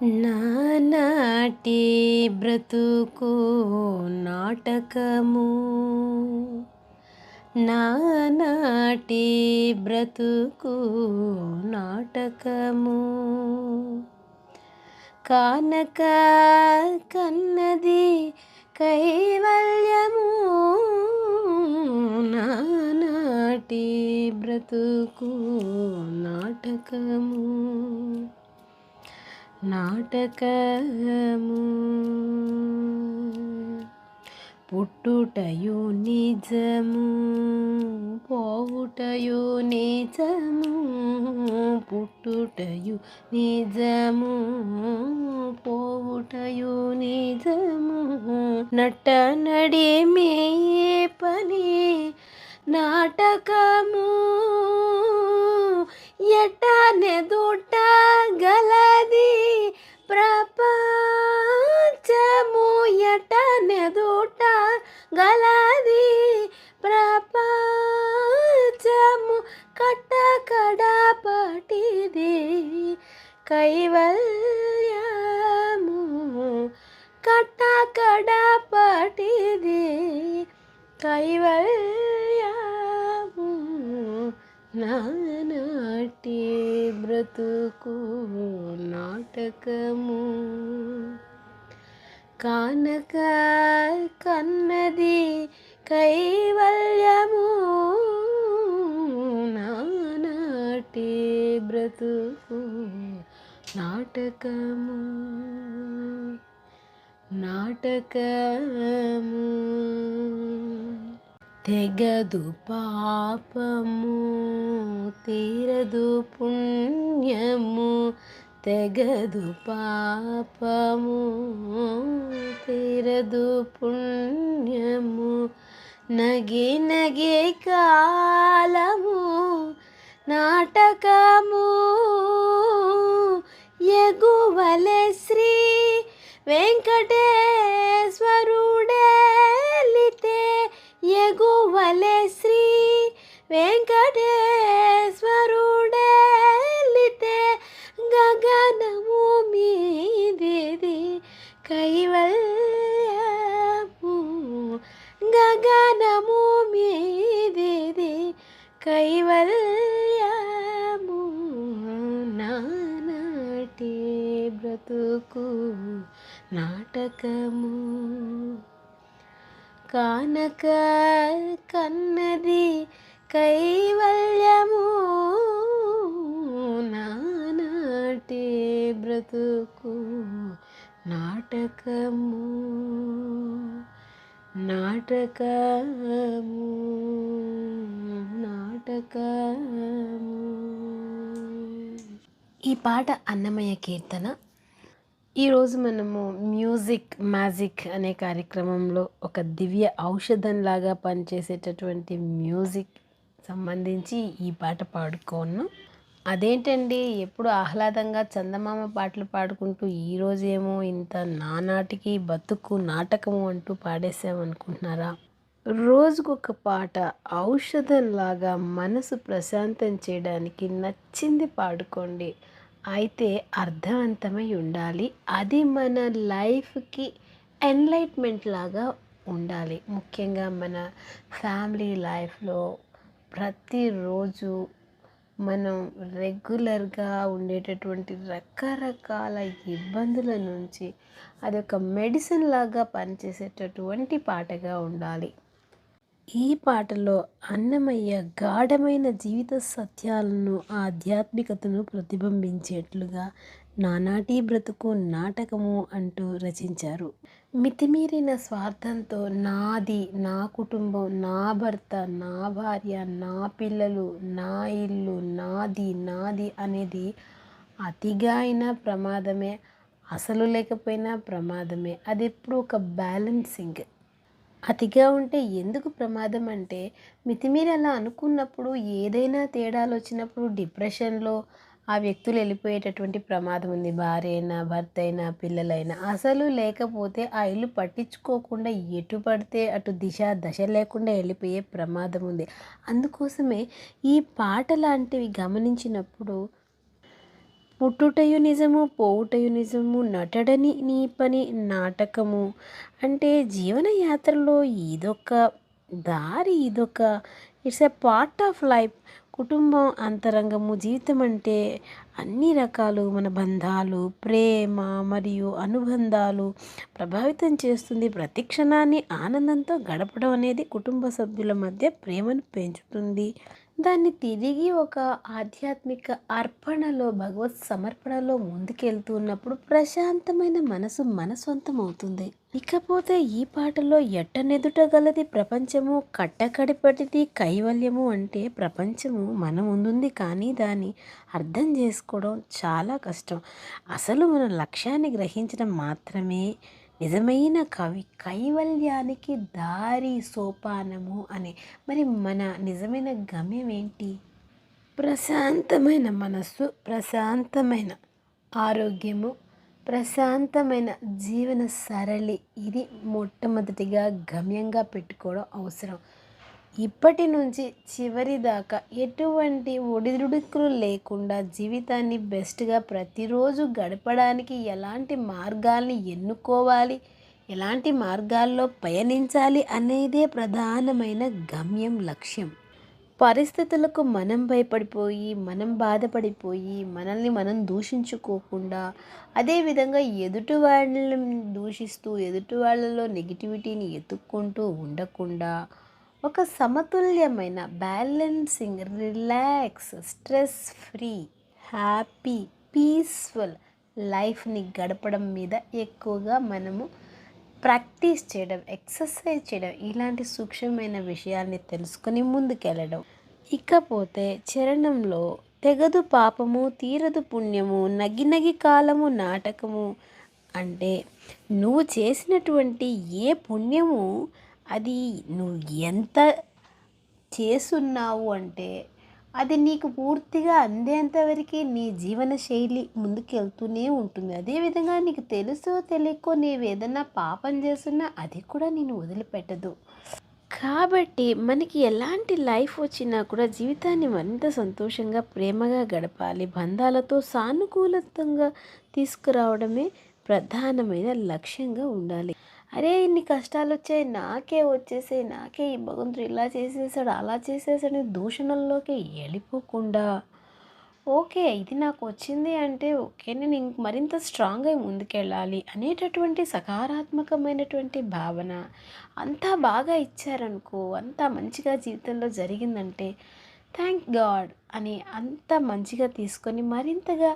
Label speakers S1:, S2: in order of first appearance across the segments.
S1: నానాటి బ్రతుకు నాటకము, నానాటి బ్రతుకు నాటకము, కానక కన్నది కైవల్యము. నానాటి బ్రతుకు నాటకము, నాటకము. పుట్టుటయు నిజము, పోవుటయు నిజము. పుట్టుటయు నిజము, పోవుటయు నిజము. నట్ట నడిమే పని నాటకము, ఎట్టనెదుట గలది ప్రపంచము. ఎట్టనెదుట గలది ప్రపంచము, కట్టకడపటిది కైవల్యము. కట్టకడపటిది కైవల్యము. నానాటి బ్రతుకు నాటకము, కానక కన్నది కైవల్యము. నానాటి బ్రతుకు నాటకము, నాటకము. తెగదు పాపము, తీరదు పుణ్యము. తెగదు పాపము, తీరదు పుణ్యము. నగి నగి కాలము నాటకము, ఎగువలె శ్రీ వెంకటేశ్వరుడేలితే. ఎగువలె శ్రీ వెంకటేశ్వరుడేలితే, గగనము మీదిది కైవల్యము. గగనము మీదిది కైవల్యము. నానాటి బ్రతుకు నాటకము, కానక కన్నది కైవల్యము. నానాటి బ్రతుకు నాటకము, నాటకము, నాటకము. ఈ పాట అన్నమయ్య కీర్తన. ఈరోజు మనము మ్యూజిక్ మ్యాజిక్ అనే కార్యక్రమంలో ఒక దివ్య ఔషధంలాగా పనిచేసేటటువంటి మ్యూజిక్ సంబంధించి ఈ పాట పాడుకోను. అదేంటండి, ఎప్పుడు ఆహ్లాదంగా చందమామ పాటలు పాడుకుంటూ ఈరోజేమో ఇంత నానాటికి బతుకు నాటకము అంటూ పాడేసామనుకుంటున్నారా? రోజుకొక పాట ఔషధంలాగా మనసు ప్రశాంతం చేయడానికి నచ్చింది పాడుకోండి. అయితే అర్థవంతమై ఉండాలి. అది మన లైఫ్కి ఎన్లైట్మెంట్ లాగా ఉండాలి. ముఖ్యంగా మన ఫ్యామిలీ లైఫ్లో ప్రతిరోజు మనం రెగ్యులర్గా ఉండేటటువంటి రకరకాల ఇబ్బందుల నుంచి అదొక మెడిసిన్ లాగా పనిచేసేటటువంటి పాటగా ఉండాలి. ఈ పాటలో అన్నమయ్య గాఢమైన జీవిత సత్యాలను, ఆధ్యాత్మికతను ప్రతిబింబించేట్లుగా నానాటి బ్రతుకు నాటకము అంటూ రచించారు. మితిమీరిన స్వార్థంతో నాది, నా కుటుంబం, నా భర్త, నా భార్య, నా పిల్లలు, నా ఇల్లు, నాది నాది అనేది అతిగా అయినా ప్రమాదమే, అసలు లేకపోయినా ప్రమాదమే. అది ఎప్పుడు ఒక బ్యాలెన్సింగ్. అతిగా ఉంటే ఎందుకు ప్రమాదం అంటే, మితిమీరి అలా అనుకున్నప్పుడు ఏదైనా తేడాలు వచ్చినప్పుడు డిప్రెషన్లో ఆ వ్యక్తులు వెళ్ళిపోయేటటువంటి ప్రమాదం ఉంది. భార్య అయినా, భర్త అయినా, పిల్లలైనా. అసలు లేకపోతే ఆ ఇల్లు పట్టించుకోకుండా ఎటు పడితే అటు దశ లేకుండా వెళ్ళిపోయే ప్రమాదం ఉంది. అందుకోసమే ఈ పాట లాంటివి గమనించినప్పుడు పుట్టుటయు నిజము పోవుటయు నిజము నటడని నీ పని నాటకము. అంటే జీవన యాత్రలో ఇదొక దారి, ఇదొక it's a part of life. కుటుంబం అంతరంగము. జీవితం అంటే అన్ని రకాలు మన బంధాలు, ప్రేమ మరియు అనుబంధాలు ప్రభావితం చేస్తుంది. ప్రతి క్షణాన్ని ఆనందంతో గడపడం అనేది కుటుంబ సభ్యుల మధ్య ప్రేమను పెంచుతుంది. దాన్ని తిరిగి ఒక ఆధ్యాత్మిక అర్పణలో, భగవత్ సమర్పణలో ముందుకెళ్తున్నప్పుడు ప్రశాంతమైన మనసు మన సొంతం అవుతుంది. ఇకపోతే ఈ పాటలో ఎట్టనెదుటగలది ప్రపంచము కట్టకడిపటిది కైవల్యము. అంటే ప్రపంచము మన ముందుంది, కానీ దాన్ని అర్థం చేసుకోవడం చాలా కష్టం. అసలు మన లక్ష్యాన్ని గ్రహించడం మాత్రమే నిజమైన కైవల్యానికి దారి సోపానము అని. మరి మన నిజమైన గమ్యం ఏంటి? ప్రశాంతమైన మనస్సు, ప్రశాంతమైన ఆరోగ్యము, ప్రశాంతమైన జీవన సరళి. ఇది మొట్టమొదటిగా గమ్యంగా పెట్టుకోవడం అవసరం. ఇప్పటి నుంచి చివరి దాకా ఎటువంటి ఒడిదుడుకులు లేకుండా జీవితాన్ని బెస్ట్గా ప్రతిరోజు గడపడానికి ఎలాంటి మార్గాల్ని ఎన్నుకోవాలి, ఎలాంటి మార్గాల్లో పయనించాలి అనేదే ప్రధానమైన గమ్యం, లక్ష్యం. పరిస్థితులకు మనం భయపడిపోయి, మనం బాధపడిపోయి, మనల్ని మనం దూషించుకోకుండా, అదేవిధంగా ఎదుటి వాళ్ళని దూషిస్తూ ఎదుటి వాళ్ళలో నెగిటివిటీని ఎత్తుక్కుంటూ ఉండకుండా ఒక సమతుల్యమైన balancing, relax, stress free, happy, peaceful లైఫ్ని గడపడం మీద ఎక్కువగా మనము ప్రాక్టీస్ చేయడం, ఎక్సర్సైజ్ చేయడం, ఇలాంటి సూక్ష్మమైన విషయాల్ని తెలుసుకొని ముందుకెళ్ళడం. ఇకపోతే చరణంలో తెగదు పాపము తీరదు పుణ్యము నగి కాలము నాటకము. అంటే నువ్వు చేసినటువంటి ఏ పుణ్యము, అది నువ్వు ఎంత చేసున్నావు అంటే అది నీకు పూర్తిగా అందేంతవరకు నీ జీవన శైలి ముందుకెళ్తూనే ఉంటుంది. అదేవిధంగా నీకు తెలుసో తెలియకో నీవు ఏదన్నా పాపం చేస్తున్నా అది కూడా నేను వదిలిపెట్టదు. కాబట్టి మనకి ఎలాంటి లైఫ్ వచ్చినా కూడా జీవితాన్ని మరింత సంతోషంగా, ప్రేమగా గడపాలి. బంధాలతో సానుకూలతంగా తీసుకురావడమే ప్రధానమైన లక్ష్యంగా ఉండాలి. అరే ఇన్ని కష్టాలు వచ్చాయి, నాకే వచ్చేసాయి, నాకే ఈ భగవంతుడు ఇలా చేసేసాడు, అలా చేసేసాడు దూషణల్లోకి వెళ్ళిపోకుండా, ఓకే ఇది నాకు వచ్చింది అంటే ఓకే నేను మరింత స్ట్రాంగ్గా ముందుకెళ్ళాలి అనేటటువంటి సకారాత్మకమైనటువంటి భావన. అంతా బాగా ఇచ్చారనుకో, అంతా మంచిగా జీవితంలో జరిగిందంటే థ్యాంక్ గాడ్ అని అంత మంచిగా తీసుకొని మరింతగా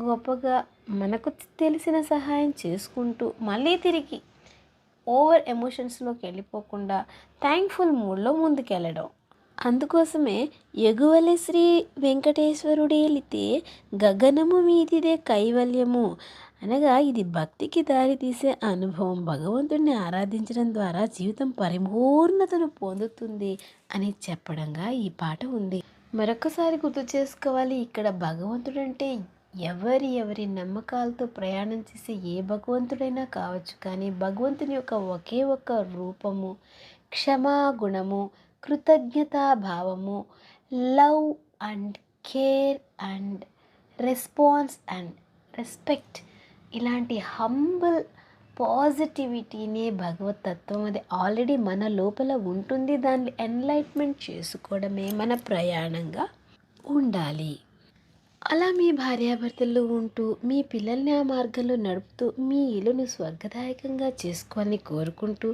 S1: గొప్పగా మనకు తెలిసిన సహాయం చేసుకుంటూ మళ్ళీ తిరిగి ఓవర్ ఎమోషన్స్లోకి వెళ్ళిపోకుండా థ్యాంక్ఫుల్ మూడ్లో ముందుకెళ్ళడం. అందుకోసమే ఎగువలె శ్రీ వెంకటేశ్వరుడేలితే గగనము మీదిదే కైవల్యము అనగా ఇది భక్తికి దారితీసే అనుభవం. భగవంతుడిని ఆరాధించడం ద్వారా జీవితం పరిపూర్ణతను పొందుతుంది అని చెప్పడంగా ఈ పాట ఉంది. మరొకసారి గుర్తు చేసుకోవాలి, ఇక్కడ భగవంతుడు అంటే ఎవరి నమ్మకాలతో ప్రయాణం చేసే ఏ భగవంతుడైనా కావచ్చు, కానీ భగవంతుని యొక్క ఒకే ఒక రూపము క్షమాగుణము, కృతజ్ఞతాభావము, love and care and response and respect, ఇలాంటి హంబుల్ పాజిటివిటీనే భగవతత్వం. అది ఆల్రెడీ మన లోపల ఉంటుంది. దాన్ని ఎన్లైట్మెంట్ చేసుకోవడమే మన ప్రయాణంగా ఉండాలి. అలా మీ భార్యాభర్తలు ఉంటూ మీ పిల్లల్ని ఆ మార్గంలో నడుపుతూ మీ ఇల్లును స్వర్గదాయకంగా చేసుకోవాలని కోరుకుంటూ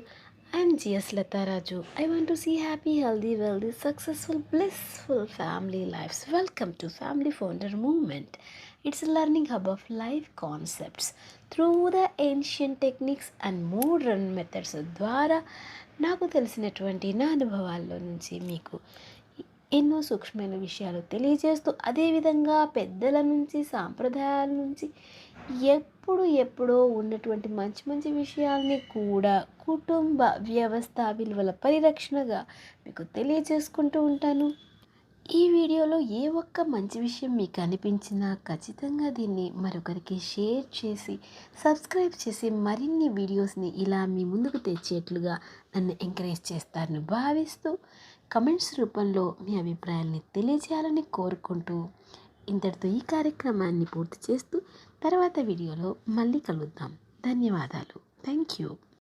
S1: I'm GS Lataraju. I want to see happy, healthy, wealthy, successful, blissful family lives. Welcome to Family Founder Movement. It's a learning hub of life concepts through the ancient techniques and modern methods ద్వారా నాకు తెలిసినటువంటి నా అనుభవాల్లో నుంచి మీకు ఎన్నో సూక్ష్మమైన విషయాలు తెలియజేస్తూ, అదేవిధంగా పెద్దల నుంచి సాంప్రదాయాల నుంచి ఎప్పుడో ఉన్నటువంటి మంచి విషయాల్ని కూడా కుటుంబ వ్యవస్థ విలువల పరిరక్షణగా మీకు తెలియజేసుకుంటూ ఉంటాను. ఈ వీడియోలో ఏ ఒక్క మంచి విషయం మీకు అనిపించినా ఖచ్చితంగా దీన్ని మరొకరికి షేర్ చేసి సబ్స్క్రైబ్ చేసి మరిన్ని వీడియోస్ని ఇలా మీ ముందుకు తెచ్చేట్లుగా నన్ను ఎంకరేజ్ చేస్తారని భావిస్తూ కమెంట్స్ రూపంలో మీ అభిప్రాయాల్ని తెలియజేయాలని కోరుకుంటూ ఇంతటితో ఈ కార్యక్రమాన్ని పూర్తి చేస్తూ తర్వాత వీడియోలో మళ్ళీ కలుద్దాం. ధన్యవాదాలు. Thank you.